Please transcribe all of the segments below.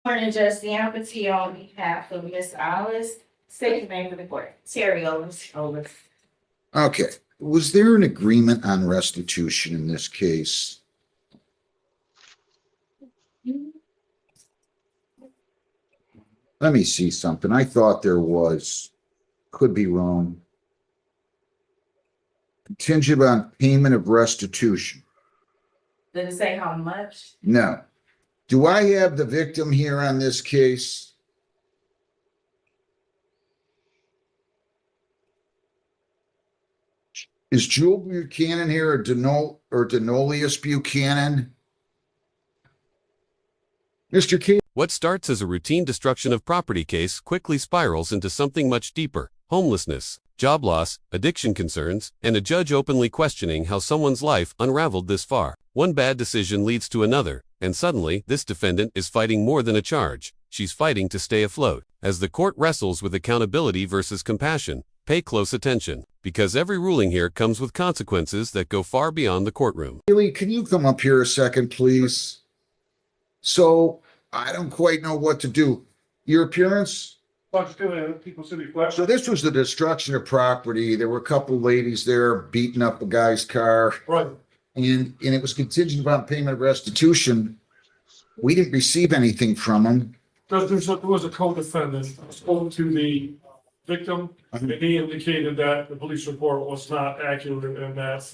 Morning, Judge D'Amity on behalf of Miss Alice. State your name for the court. Terry Owens. Okay, was there an agreement on restitution in this case? Let me see something. I thought there was. Could be wrong. Contingent on payment of restitution. Did it say how much? No. Do I have the victim here on this case? Is Jewel Buchanan here or Denolius Buchanan? Mr. K. What starts as a routine destruction of property case quickly spirals into something much deeper: homelessness, job loss, addiction concerns, and a judge openly questioning how someone's life unraveled this far. One bad decision leads to another, and suddenly, this defendant is fighting more than a charge. She's fighting to stay afloat. As the court wrestles with accountability versus compassion, pay close attention, because every ruling here comes with consequences that go far beyond the courtroom. Haley, can you come up here a second, please? So, I don't quite know what to do. Your appearance? So this was the destruction of property. There were a couple of ladies there beating up a guy's car. Right. And it was contingent upon payment of restitution. We didn't receive anything from them. There was a co-defendant. I spoke to the victim, and he indicated that the police report was not accurate and that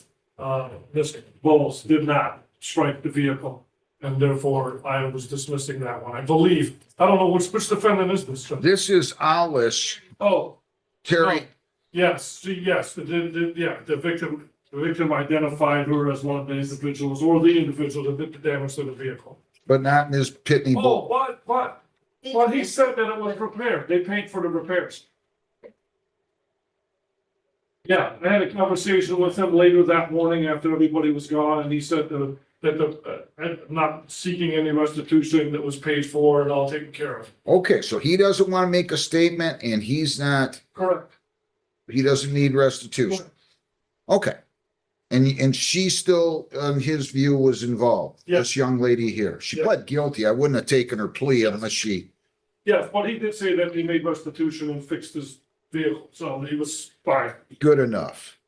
Ms. Bowles did not strike the vehicle. And therefore, I was dismissing that one. I believe. I don't know which defendant is this. This is Alice. Oh, Terry. no. Yes, the victim identified her as one of the individuals or the individual that did the damage to the vehicle. But not Ms. Pitney. Oh, what? Well, he said that it was repaired. They paid for the repairs. Yeah, I had a conversation with him later that morning after everybody was gone, and he said that not seeking any restitution, that was paid for and all taken care of. Okay, so he doesn't want to make a statement and he's not. Correct. He doesn't need restitution. Correct. Okay. And she still, in his view, was involved. Yes. This young lady here. She Yes. pled guilty. I wouldn't have taken her plea unless she. Yes, but he did say that he made restitution and fixed his vehicle, so he was fine. Good enough.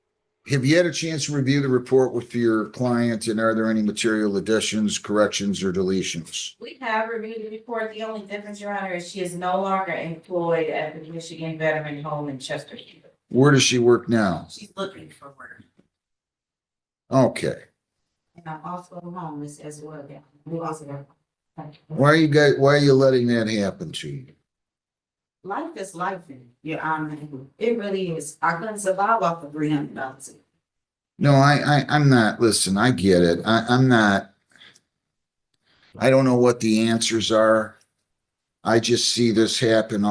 Have you had a chance to review the report with your client, and are there any material additions, corrections, or deletions? We have reviewed the report. The only difference, Your Honor, is she is no longer employed at the Michigan Veteran Home in Chesterfield. Where does she work now? She's looking for work. Okay. And I'm also homeless as well. Yeah. We also have. Why are you letting that happen to you? Life is life, Your Honor. It really is. I couldn't survive off of $300. No, I'm not. Listen, I get it. I'm not. I don't know what the answers are. I just see this happening.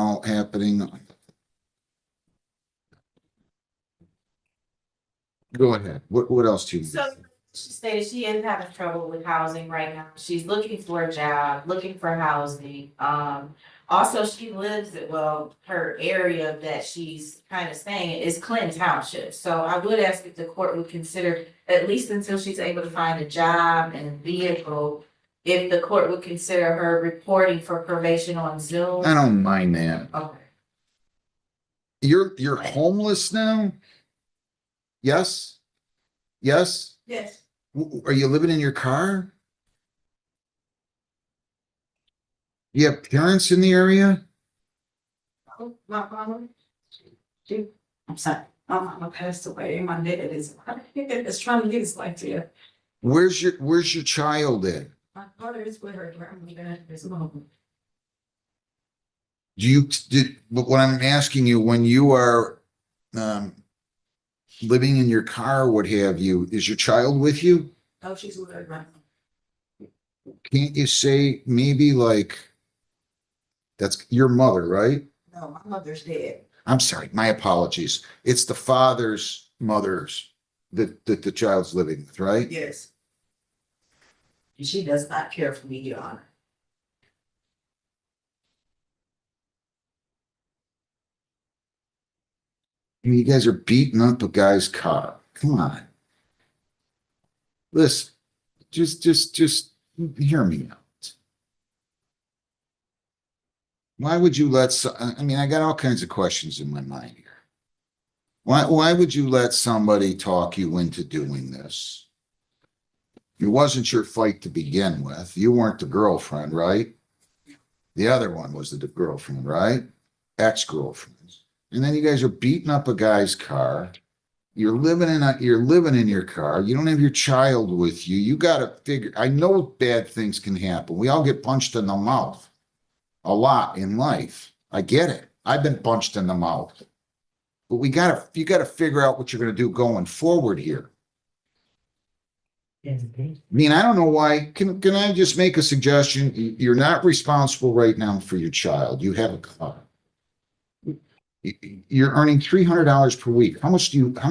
Go ahead. What else do you? So she stated she is having trouble with housing right now. She's looking for a job, looking for housing. Also, she lives her area that she's kind of staying in is Clinton Township. So I would ask if the court would consider, at least until she's able to find a job and a vehicle, if the court would consider her reporting for probation on Zoom. I don't mind that. Okay. You're homeless now? Yes? Yes? Yes. Are you living in your car? You have parents in the area? My mama, I'm sorry. My mama passed away. My dad is trying to get his life together. Where's your child at? My daughter is with her grandmother at this moment. But what I'm asking you, when you are living in your car, what have you, is your child with you? Oh, she's with her grandmother. Can't you say maybe like, that's your mother, right? No, my mother's dead. I'm sorry, my apologies. It's the father's mother's that the child's living with, right? Yes. And she does not care for me, Your Honor. You guys are beating up a guy's car. Come on. Listen, just hear me out. Why would you let, I mean, I got all kinds of questions in my mind here. Why would you let somebody talk you into doing this? It wasn't your fight to begin with. You weren't the girlfriend, right? The other one was the girlfriend, right? Ex-girlfriend. And then you guys are beating up a guy's car. You're living in your car. You don't have your child with you. You got to figure, I know bad things can happen. We all get punched in the mouth a lot in life. I get it. I've been punched in the mouth. But you got to figure out what you're going to do going forward here. I mean, I don't know why. Can I just make a suggestion? You're not responsible right now for your child. You have a car. You're earning $300 per week. How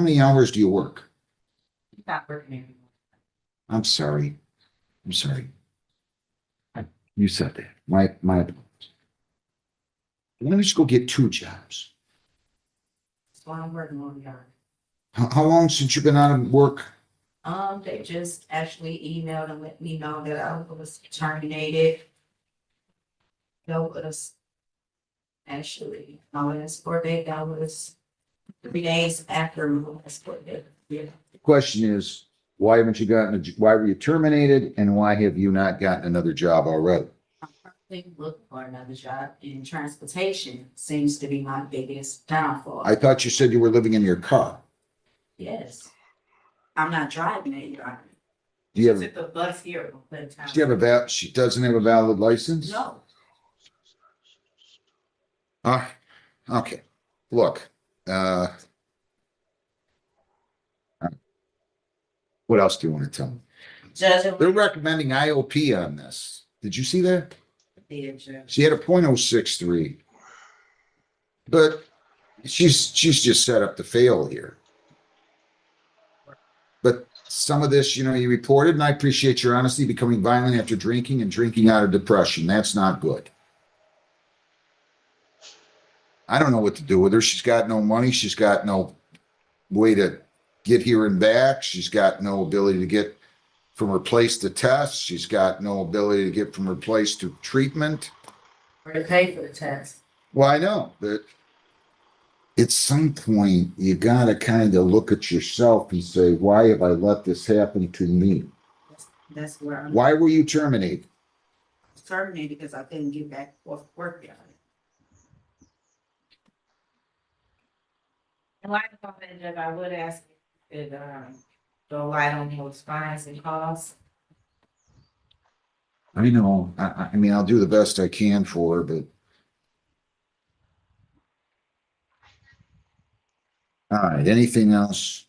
many hours do you work? Not working anymore. I'm sorry. You said that. My apologies. Why don't you go get 2 jobs? That's why I'm working on yard. How long since you've been out of work? They just actually emailed and let me know that I was terminated. That was actually, it's 4 days, that was 3 days after my sport day. Yeah. The question is, why were you terminated and why have you not gotten another job already? I'm currently looking for another job, and transportation seems to be my biggest downfall. I thought you said you were living in your car. Yes. I'm not driving it, Your Honor. Do you have, Took the bus here. she doesn't have a valid license? No. Okay. Look, what else do you want to tell me? Judge, They're recommending IOP on this. Did you see that? Judge. She had a .063. But she's just set up to fail here. But some of this, you reported, and I appreciate your honesty, becoming violent after drinking and drinking out of depression. That's not good. I don't know what to do with her. She's got no money. She's got no way to get here and back. She's got no ability to get from her place to test. She's got no ability to get from her place to treatment. Or to pay for the test. Well, I know, but at some point, you got to kind of look at yourself and say, why have I let this happen to me? That's where I'm Why were you terminated? terminated, because I couldn't get back off work yet. And like I said, Judge, I would ask if go light on those fines and costs. I know. I mean, I'll do the best I can for her, but. All right, anything else?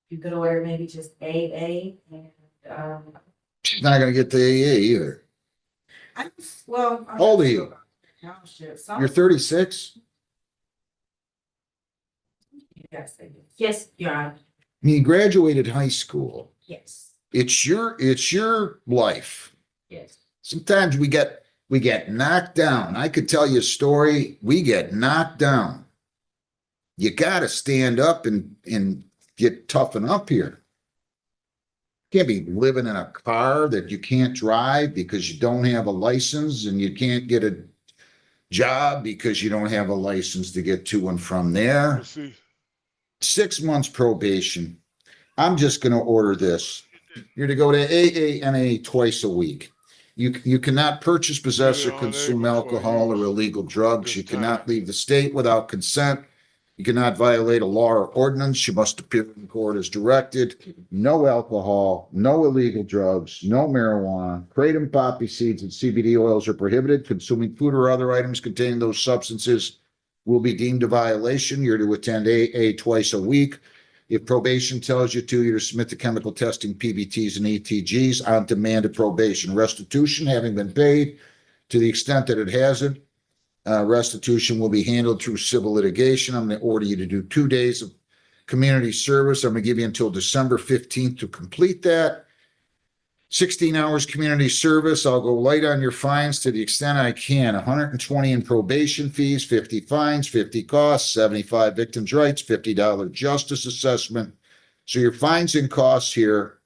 You could order maybe just AA and, She's not going to get the AA either. I'm How old are you? Township. You're 36? Yes, Your Honor. I mean, you graduated high school. Yes, It's your life. yes. Sometimes we get knocked down. I could tell you a story. We get knocked down. You got to stand up and get toughen up here. Can't be living in a car that you can't drive because you don't have a license, and you can't get a job because you don't have a license to get to and from there. 6 months probation. I'm just going to order this. You're to go to AANA twice a week. You cannot purchase, possess, or consume alcohol or illegal drugs. You cannot leave the state without consent. You cannot violate a law or ordinance. You must appear in court as directed. No alcohol, no illegal drugs, no marijuana. Kratom, poppy seeds, and CBD oils are prohibited. Consuming food or other items containing those substances will be deemed a violation. You're to attend AA twice a week. If probation tells you to, you're to submit to chemical testing, PBTs and ETGs on demand of probation. Restitution having been paid, to the extent that it hasn't, restitution will be handled through civil litigation. I'm going to order you to do 2 days of community service. I'm going to give you until December 15th to complete that. 16 hours community service. I'll go light on your fines to the extent I can. 120 in probation fees, 50 fines, 50 costs, 75 victims' rights, $50 justice assessment, So your fines and costs here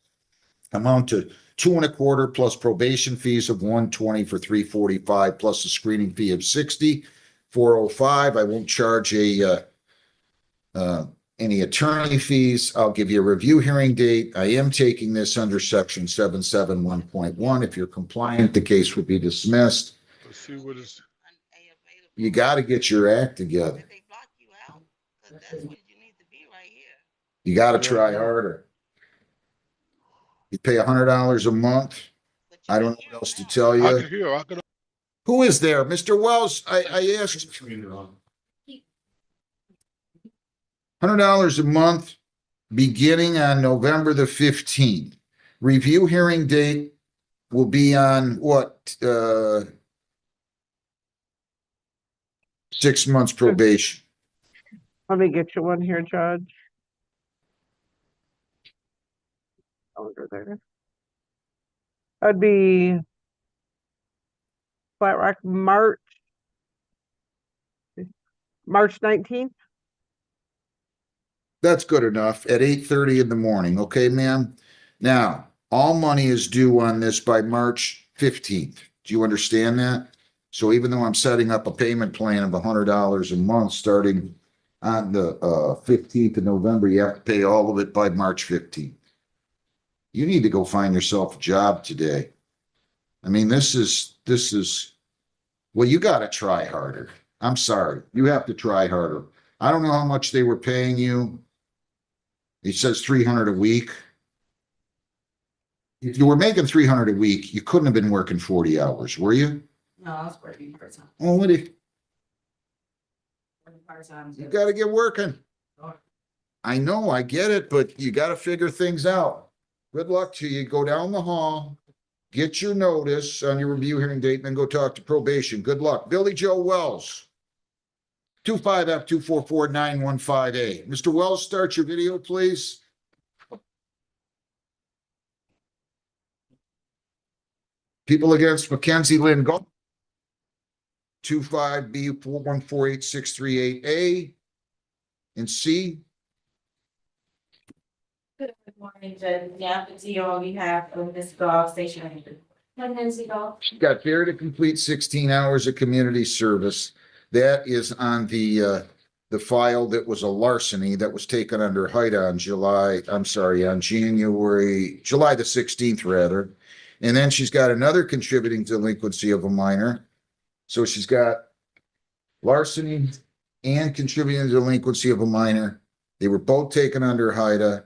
amount to 2.25 plus probation fees of 120 for 345 plus a screening fee of 60, 405. I won't charge any attorney fees. I'll give you a review hearing date. I am taking this under section 771.1. If you're compliant, the case would be dismissed. Let's see what is. You got to get your act together. They block you out, 'cause that's what you need to be right here. You got to try harder. You pay $100 a month. But you I don't know can what else to hear tell I you. can hear. I can. Who is there? Mr. Wells, I asked $100 a month beginning on November the 15th. Review hearing date will be on what, 6 months probation. Let me get you one here, Judge. Calendar there. That'd be Flat Rock, March 19th. That's good enough at 8:30 in the morning. Okay, ma'am? Now, all money is due on this by March 15th. Do you understand that? So even though I'm setting up a payment plan of $100 a month starting on the 15th of November, you have to pay all of it by March 15th. You need to go find yourself a job today. I mean, this is, well, you got to try harder. I'm sorry. You have to try harder. I don't know how much they were paying you. It says 300 a week. If you were making 300 a week, you couldn't have been working 40 hours, were you? No, I was working part-time. Oh, what if, Working part-time. you got to get working. I know, I get it, but you got to figure things out. Good luck to you. Go down the hall, get your notice on your review hearing date, and then go talk to probation. Good luck. Billy Joe Wells. 25F244-915A. Mr. Wells, start your video, please. People against Mackenzie Lynn Gold. 25B4148638A and C. Good morning, Judge. Yeah, to you on behalf of Ms. Goff, Station Mackenzie Goff. She got fair to complete 16 hours of community service. That is on the file that was a larceny that was taken under HIDA on July the 16th rather. And then she's got another contributing delinquency of a minor. So she's got larceny and contributing delinquency of a minor. They were both taken under HIDA.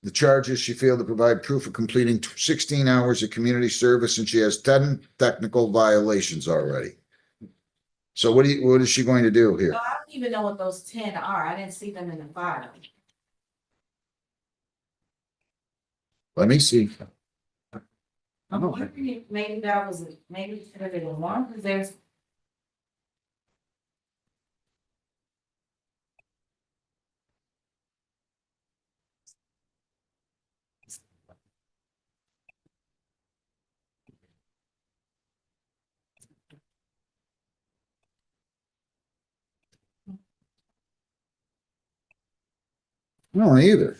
The charges, she failed to provide proof of completing 16 hours of community service, and she has 10 technical violations already. So what is she going to do here? So I don't even know what those 10 are. I didn't see them in the file. Let me see. I'm wondering if maybe that was, maybe it should have been one, because there's. No, either.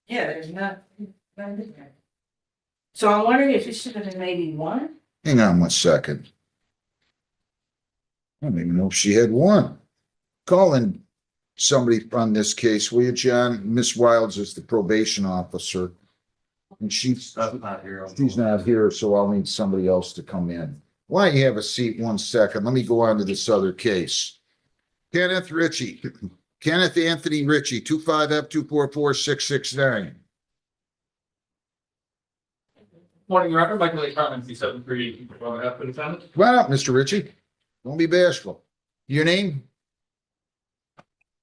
Yeah, there's nothing there. So I'm wondering if it should have been maybe one? Hang on 1 second. I don't even know if she had one. Calling somebody on this case, will you, John? Miss Wilds is the probation officer. And she's not here, so I'll need somebody else to come in. Why don't you have a seat 1 second? Let me go on to this other case. Kenneth Anthony Ritchie, 25F244669. Morning, Your Honor. Michael A. Carmen, C73, F for defendant. Come on up, Mr. Ritchie. Don't be bashful. Your name?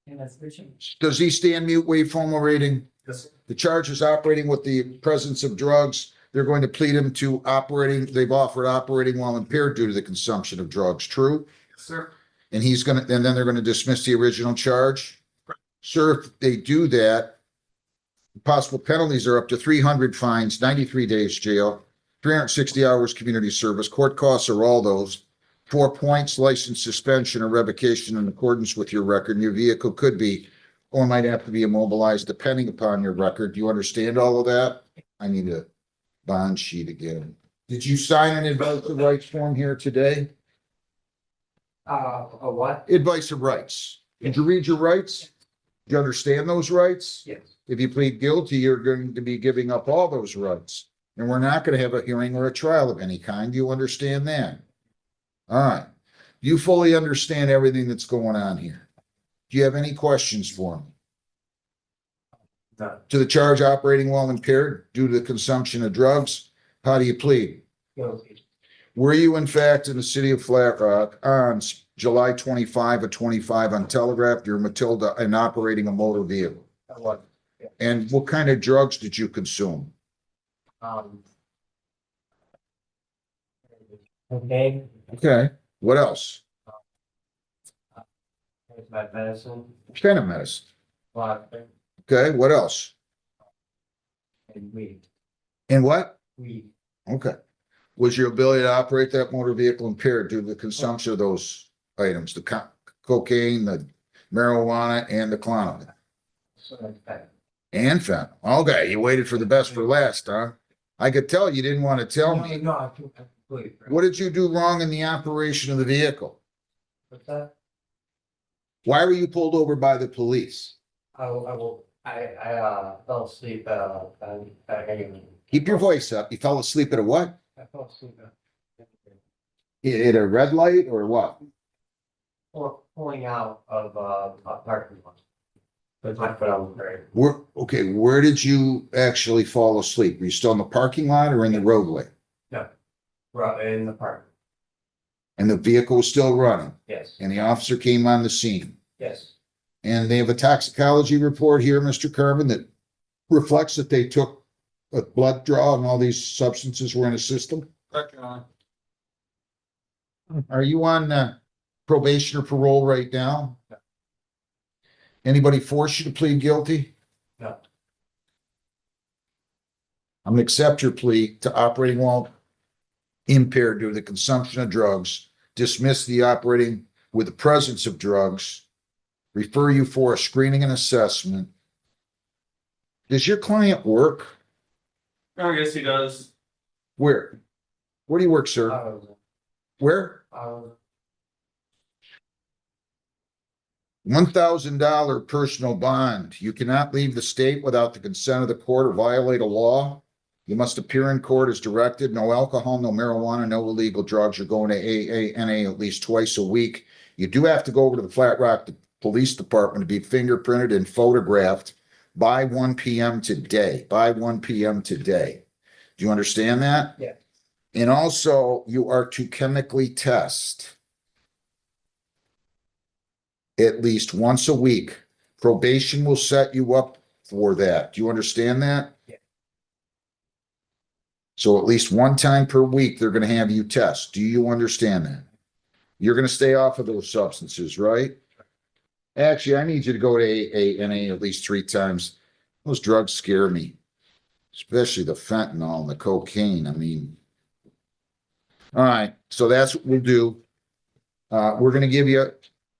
And that's Richard. Does he stand mute, waive formal rating? Yes, sir. The charge is operating with the presence of drugs. They're going to plead him to operating. They've offered operating while impaired due to the consumption of drugs. True? Yes, sir. And then they're going to dismiss the original charge. Sir, if they do that, possible penalties are up to 300 fines, 93 days jail, 360 hours community service. Court costs are all those. 4 points, license suspension or revocation in accordance with your record. And your vehicle could be or might have to be immobilized depending upon your record. Do you understand all of that? I need a bond sheet again. Did you sign an advice of rights form here today? A what? Advice of rights. Did you read your rights? Do you understand those rights? Yes. If you plead guilty, you're going to be giving up all those rights. And we're not going to have a hearing or a trial of any kind. Do you understand that? All right. Do you fully understand everything that's going on here? Do you have any questions for me? No. To the charge operating while impaired due to the consumption of drugs, how do you plead? Guilty. Were you in fact in the city of Flat Rock on July 25 of 25 on Telegraph near Matilda and operating a motor vehicle? What? And what kind of drugs did you consume? Okay. Okay, what else? Here's my medicine. What kind of medicine? Vodka Okay, what else? and weed. And what? Weed. Okay. Was your ability to operate that motor vehicle impaired due to the consumption of those items, the cocaine, the marijuana, and the clonidine? So that's bad. And fentanyl. Okay, you waited for the best for last, huh? I could tell you didn't want to tell me. No, I completely. What did you do wrong in the operation of the vehicle? What's that? Why were you pulled over by the police? I fell asleep at Keep your voice up. You fell asleep at a what? I fell asleep At a red light or what? or pulling out of a parking lot. With my foot on the brake. Where did you actually fall asleep? Were you still in the parking lot or in the roadway? Right in the park. And the vehicle was still running Yes. and the officer came on the scene. Yes. And they have a toxicology report here, Mr. Carmen, that reflects that they took a blood draw and all these substances were in the system. Correct, Your Honor. Are you on probation or parole right now? No. Anybody force you to plead guilty? No. I'm gonna accept your plea to operating while impaired due to the consumption of drugs, dismiss the operating with the presence of drugs, refer you for a screening and assessment. Does your client work? I guess he does. Where? Where do you work, sir? Where? $1,000 personal bond. You cannot leave the state without the consent of the court or violate a law. You must appear in court as directed. No alcohol, no marijuana, no illegal drugs. You're going to AA at least twice a week. You do have to go over to the Flat Rock Police Department to be fingerprinted and photographed by 1 p.m. today. By 1 p.m. today. Do you understand that? Yeah. And also, you are to chemically test at least once a week. Probation will set you up for that. Do you understand that? Yeah. So at least one time per week, they're going to have you test. Do you understand that? You're going to stay off of those substances, right? Actually, I need you to go to AA at least 3 times. Those drugs scare me, especially the fentanyl and the cocaine. I mean, all right. So that's what we'll do. We're going to give you,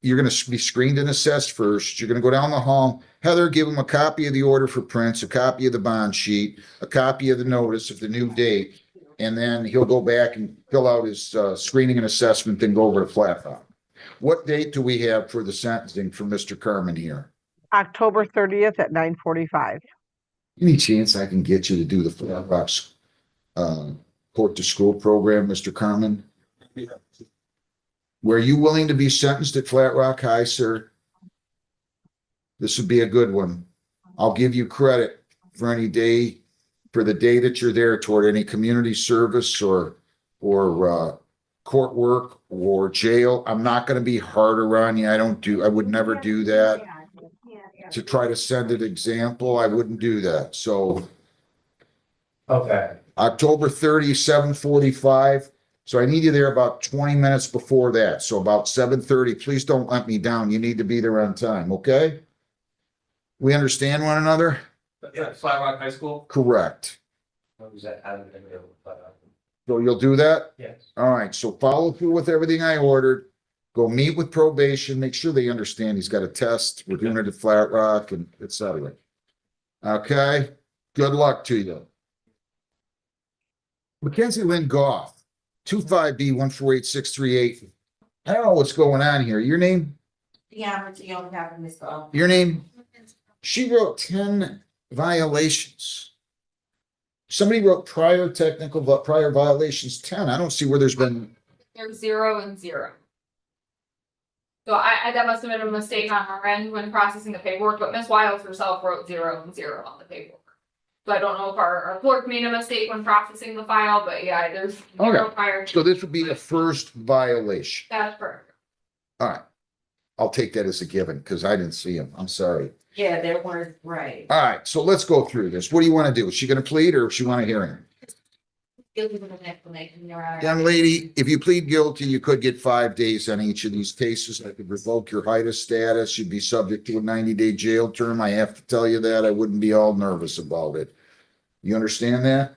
you're going to be screened and assessed first. You're going to go down the hall. Heather, give him a copy of the order for prints, a copy of the bond sheet, a copy of the notice of the new date, and then he'll go back and fill out his screening and assessment, then go over to Flat Rock. What date do we have for the sentencing for Mr. Carmen here? October 30th at 9:45. Any chance I can get you to do the Flat Rock's court to school program, Mr. Carmen? Were you willing to be sentenced at Flat Rock High, sir? This would be a good one. I'll give you credit for any day, for the day that you're there toward any community service or court work or jail. I'm not going to be harder on you. I would never do that. To try to send an example, I wouldn't do that. So Okay. October 30, 7:45. So I need you there about 20 minutes before that. So about 7:30. Please don't let me down. You need to be there on time, okay? We understand one another? That's at Flat Rock High School? Correct. Was that out of the So you'll do that? yes. All right. So follow through with everything I ordered. Go meet with probation, make sure they understand he's got a test. We're doing it at Flat Rock and et cetera. Okay, good luck to you. Mackenzie Lynn Goff, 25B148638. I don't know what's going on here. Your name? Yeah, but you don't have Miss Goff. Your name? She wrote 10 violations. Somebody wrote prior violations 10. I don't see where there's been. There's 0 and 0. So I that must have been a mistake on our end when processing the paperwork, but Ms. Wiles herself wrote 0 and 0 on the paperwork. So I don't know if our clerk made a mistake when processing the file, but yeah, there's 0 prior. So this would be the first violation. That's perfect. All right. I'll take that as a given because I didn't see him. I'm sorry. Yeah, there weren't, right. All right. So let's go through this. What do you want to do? Is she going to plead or does she want a hearing? Guilty with an explanation, Your Honor. Young lady, if you plead guilty, you could get 5 days on each of these cases. I could revoke your HIDA status. You'd be subject to a 90-day jail term. I have to tell you that. I wouldn't be all nervous about it. You understand that?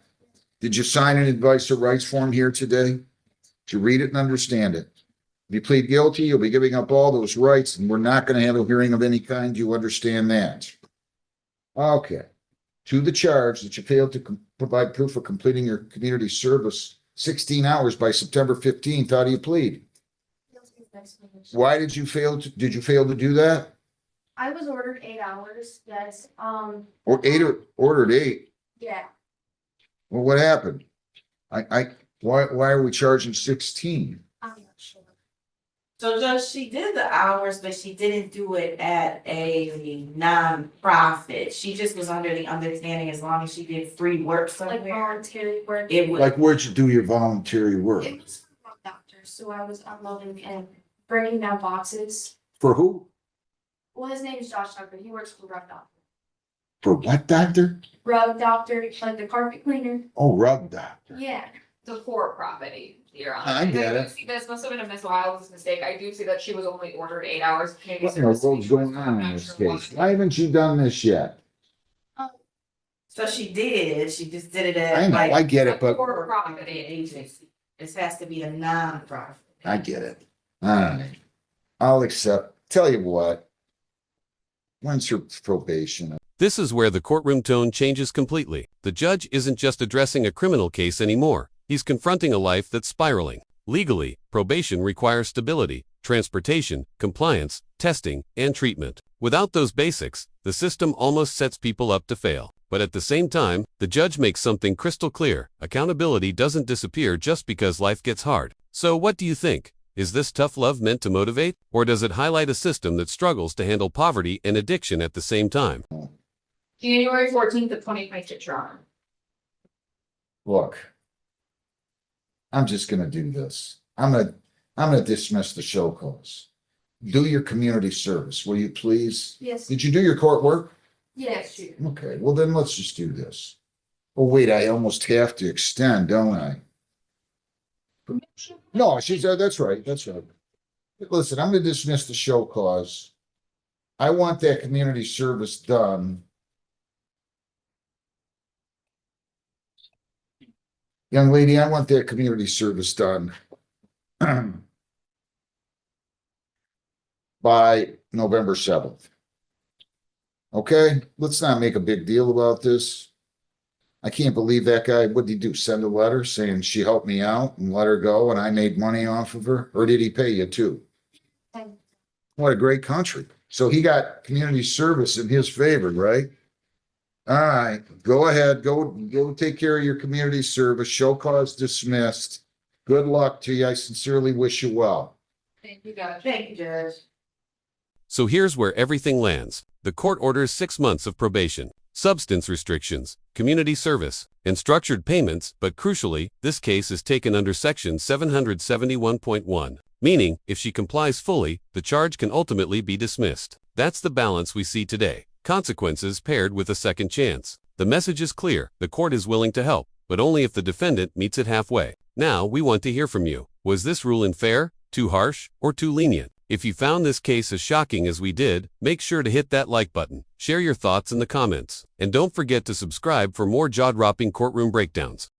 Did you sign an advice of rights form here today? Did you read it and understand it? If you plead guilty, you'll be giving up all those rights, and we're not going to have a hearing of any kind. You understand that? Okay. To the charge that you failed to provide proof of completing your community service 16 hours by September 15th. How do you plead? Why did you fail to do that? I was ordered 8 hours, yes, Ordered 8. yeah. Well, what happened? Why are we charging 16? I'm not sure. So Judge, she did the hours, but she didn't do it at a non-profit. She just was under the understanding as long as she did free work Like somewhere, voluntary work. it would. Like, where'd you do your voluntary work? It was for a doctor, so I was unloading and bringing down boxes. For who? Well, his name is Josh Tucker, he works for Rug Doctor. For what doctor? Rug Doctor, like the carpet cleaner, Oh, rug doctor. yeah. The for-profit, Your Honor. I get do it. see this must have been a Ms. Wiles' mistake. I do see that she was only ordered 8 hours. of community What in the service. world's going on in this case? Why haven't you done this yet? So she did, she just did it I at know, I like get it, but For-profit agency. This has to be a non-profit. I get it. All right. I'll accept. Tell you what. When's your probation? This is where the courtroom tone changes completely. The judge isn't just addressing a criminal case anymore. He's confronting a life that's spiraling. Legally, probation requires stability, transportation, compliance, testing, and treatment. Without those basics, the system almost sets people up to fail. But at the same time, the judge makes something crystal clear. Accountability doesn't disappear just because life gets hard. So what do you think? Is this tough love meant to motivate, or does it highlight a system that struggles to handle poverty and addiction at the same time? January 14th of 2026, Your Honor. Look. I'm just gonna do this. I'm gonna dismiss the show cause. Do your community service, will you please? Yes, Did you do your court work? yes. Okay, well then let's just do this. Oh, wait, I almost have to extend, don't I? No, that's right, that's right. Listen, I'm gonna dismiss the show cause. I want that community service done. Young lady, I want that community service done by November 7th. Okay, let's not make a big deal about this. I can't believe that guy. What did he do? Send a letter saying she helped me out and let her go and I made money off of her? Or did he pay you too? What a great country. So he got community service in his favor, right? All right, go ahead, go take care of your community service. Show cause dismissed. Good luck to you. I sincerely wish you well. Thank you, Judge. Thank you, Judge. So here's where everything lands. The court orders 6 months of probation, substance restrictions, community service, and structured payments, but crucially, this case is taken under Section 771.1, meaning, if she complies fully, the charge can ultimately be dismissed. That's the balance we see today. Consequences paired with a second chance. The message is clear. The court is willing to help, but only if the defendant meets it halfway. Now, we want to hear from you. Was this ruling fair, too harsh, or too lenient? If you found this case as shocking as we did, make sure to hit that like button. Share your thoughts in the comments. And don't forget to subscribe for more jaw-dropping courtroom breakdowns.